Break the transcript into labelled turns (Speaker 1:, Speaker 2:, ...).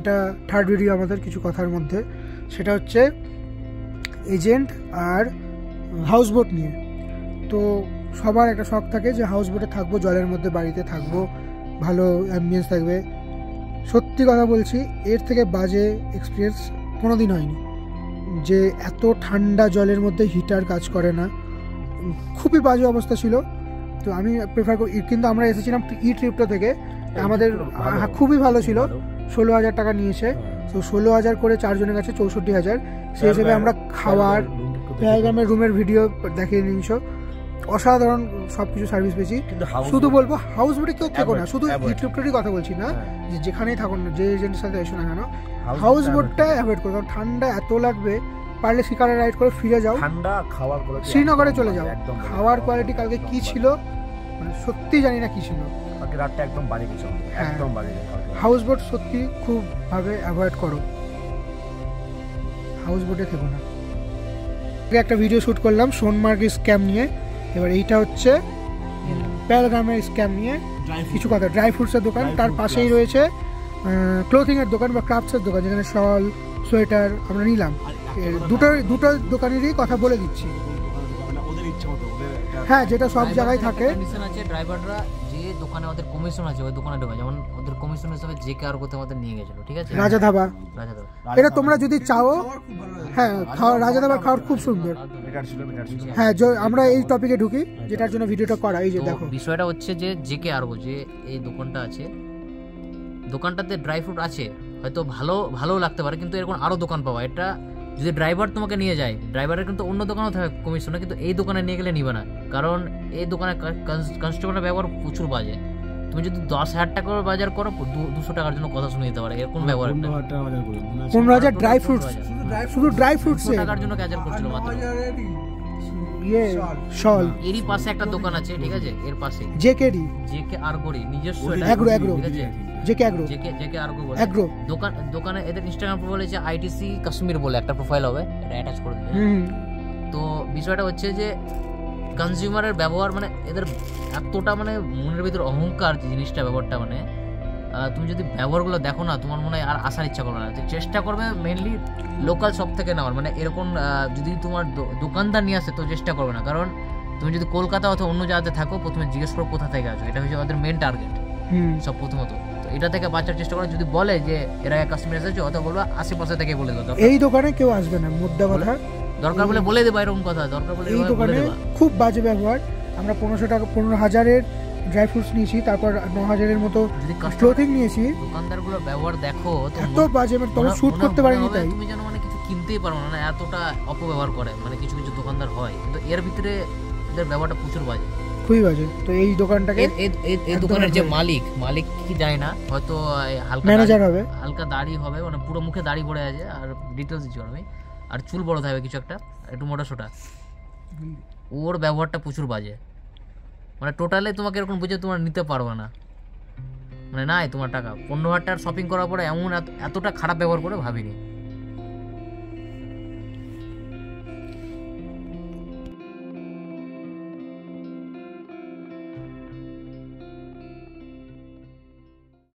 Speaker 1: এটা third video আমাদের কিছু কথার মধ্যে, সেটা হচ্ছে এজেন্ট আর হাউসবোট নিয়ে। তো সবার একটা শখ থাকে যে হাউসবোটে থাকবো, জলের মধ্যে বাড়িতে থাকবো, ভালো অ্যাম্বিয়েন্স থাকবে। সত্যি কথা বলছি, এর থেকে বাজে এক্সপিরিয়েন্স কোনো দিন হয়নি। যে এত ঠান্ডা জলের মধ্যে হিটার কাজ করে না, খুবই বাজে অবস্থা ছিল। তো আমি প্রেফার করি, কিন্তু আমরা এসেছিলাম ট্রিপটা থেকে, আমাদের খুবই ভালো ছিল। 16,000 টাকা নিয়েছে, তো 16,000 করে 4 জনের কাছে 64,000। সেই হিসেবে আমরা খাওয়ার, পেহেলগামের রুমের ভিডিও দেখিয়ে নিয়েছো, অসাধারণ সব কিছু সার্ভিস পেয়েছি। শুধু বলবো হাউস বোটে কেউ থেকো না, শুধু এই ট্রিপটারই কথা বলছি না, যে যেখানেই থাকুন না, যে এজেন্টের সাথে এসো না কেন, হাউস বোটটা অ্যাভয়েড করো। কারণ ঠান্ডা এত লাগবে, পারলে শিকারে রাইড করে ফিরে যাও, ঠান্ডা খাওয়ার শ্রীনগরে চলে যাও। খাওয়ার কোয়ালিটি কালকে কি ছিল মানে সত্যি জানি না কি ছিল, রাতটা একদম বাজে কিছু, একদম বাজে। হাউস বোট সত্যি খুব ভাবে অ্যাভয়েড করো, হাউস বোটে থেকো না। একটা ভিডিও শ্যুট করলাম সোনমার্গের স্ক্যাম নিয়ে, এবার এইটা হচ্ছে পেহেলগামের স্ক্যাম নিয়ে কিছু কথা। ড্রাই ফ্রুটসের দোকান, তার পাশেই রয়েছে ক্লোথিংয়ের দোকান বা ক্রাফটসের দোকান, যেখানে শল, সোয়েটার আমরা নিলাম। দুটো দোকানেরই কথা বলে দিচ্ছি। হ্যাঁ, যেটা সব জায়গায় থাকে।
Speaker 2: ড্রাইভাররা যে দোকানে ওদের কমিশন আছে ওই দোকানে ঢোকা, যেমন ওদের কমিশন হিসেবে যে কার করতে আমাদের নিয়ে গেছিল, ঠিক আছে,
Speaker 1: রাজা ধাবা। এটা তোমরা যদি চাও, হ্যাঁ রাজা ধাবার খাওয়ার খুব সুন্দর। হ্যাঁ, আমরা এই টপিকে ঢুকি, যেটার জন্য ভিডিওটা করা। এই যে দেখো,
Speaker 2: বিষয়টা হচ্ছে যে জেকে আরগো যে এই দোকানটা আছে, দোকানটাতে ড্রাই ফ্রুট আছে, হয়তো ভালো লাগতে পারে, কিন্তু এরকম আরো দোকান পাওয়া। এটা যদি ড্রাইভার তোমাকে নিয়ে যায়, ড্রাইভারের কিন্তু অন্য দোকানেও থাকে কমিশনে, কিন্তু এই দোকানে নিয়ে গেলে নিবে না, কারণ এই দোকানে কাস্টমারের ব্যবহার প্রচুর বাজে। তুমি যদি 10,000 টাকার বাজার করো, 200 টাকার জন্য কথা শুনে দিতে পারে, এরকম ব্যবহার।
Speaker 1: 15,000 ড্রাই ফ্রুটস, শুধু ড্রাই ফ্রুটস
Speaker 2: টাকার জন্য ক্যাচার করছিল মাত্র।
Speaker 1: শল
Speaker 2: এরই পাশে একটা দোকান আছে, ঠিক আছে, এর পাশে
Speaker 1: জেকে
Speaker 2: আরগোরি নিজস্ব
Speaker 1: এগ্রো,
Speaker 2: ঠিক আছে,
Speaker 1: জেকে
Speaker 2: আরগো বলে
Speaker 1: এগ্রো
Speaker 2: দোকানে। এদের ইনস্টাগ্রাম প্রোফাইল আছে আইটিসি কাশ্মীর বলে একটা প্রোফাইল হবে, এটা অ্যাটাচ করে দেবে। তো বিষয়টা হচ্ছে যে কনজিউমারের ব্যবহার, মানে এদের এতটা মানে মনের ভিতর অহংকার জিনিসটা, ব্যাপারটা মানে তুমি যদি ব্যবহারগুলো দেখো না, তোমার মনে হয় আর আসার ইচ্ছা করবে না। চেষ্টা করবে মেনলি লোকাল শপ থেকে নেওয়ার, মানে এরকম যদি তোমার দোকানদার নিয়ে আসে তো চেষ্টা করবে না, কারণ তুমি যদি কলকাতা অথবা অন্য জায়গাতে থাকো, প্রথমে জিজ্ঞেস করো কোথা থেকে আসো, এটা হচ্ছে ওদের মেন টার্গেট সব প্রথমত। তো এটা থেকে বাঁচার চেষ্টা করো। যদি বলে যে এরা কাশ্মীর এসেছে, অথবা বলবো আশেপাশে থেকে বলে দেবো,
Speaker 1: এই দোকানে কেউ আসবে না, মুদ্রা কথা,
Speaker 2: দরকার বলে বলে দেবো, এরকম কথা দরকার বলে।
Speaker 1: এই দোকানে খুব বাজে ব্যবহার। আমরা 15,000-এর ড্রাই ফ্রুটস নিয়েছি, তারপর 9,000-এর মতো ক্লোথিং নিয়েছি।
Speaker 2: দোকানদারগুলোর ব্যবহার দেখো
Speaker 1: এত বাজে, তবে শুট করতে পারিনি, তাই
Speaker 2: তুমি যেন মানে কিছু কিনতেই পারো না, এতটা অপব্যবহার করে। মানে কিছু কিছু দোকানদার হয়, কিন্তু এর ভিতরে এদের ব্যবহারটা প্রচুর বাজে, খুবই বাজে। তো এই দোকানটাকে, এই দোকানের যে মালিক কি জানি না, হয়তো হালকা ম্যানেজার হবে, হালকা দাড়ি হবে, মানে পুরো মুখে দাড়ি পড়ে আছে, আর ডিটেলস দিচ্ছি আমি, আর চুল বড় থাকবে কিছু একটা, একটু মোটা সোটা। ওর ব্যবহারটা প্রচুর বাজে, মানে টোটালি তোমাকে এরকম বুঝে তোমার নিতে পারবে না, মানে নাই তোমার টাকা। 15,000 টাকার শপিং করার পরে এমন এতটা খারাপ ব্যবহার করে ভাবিনি।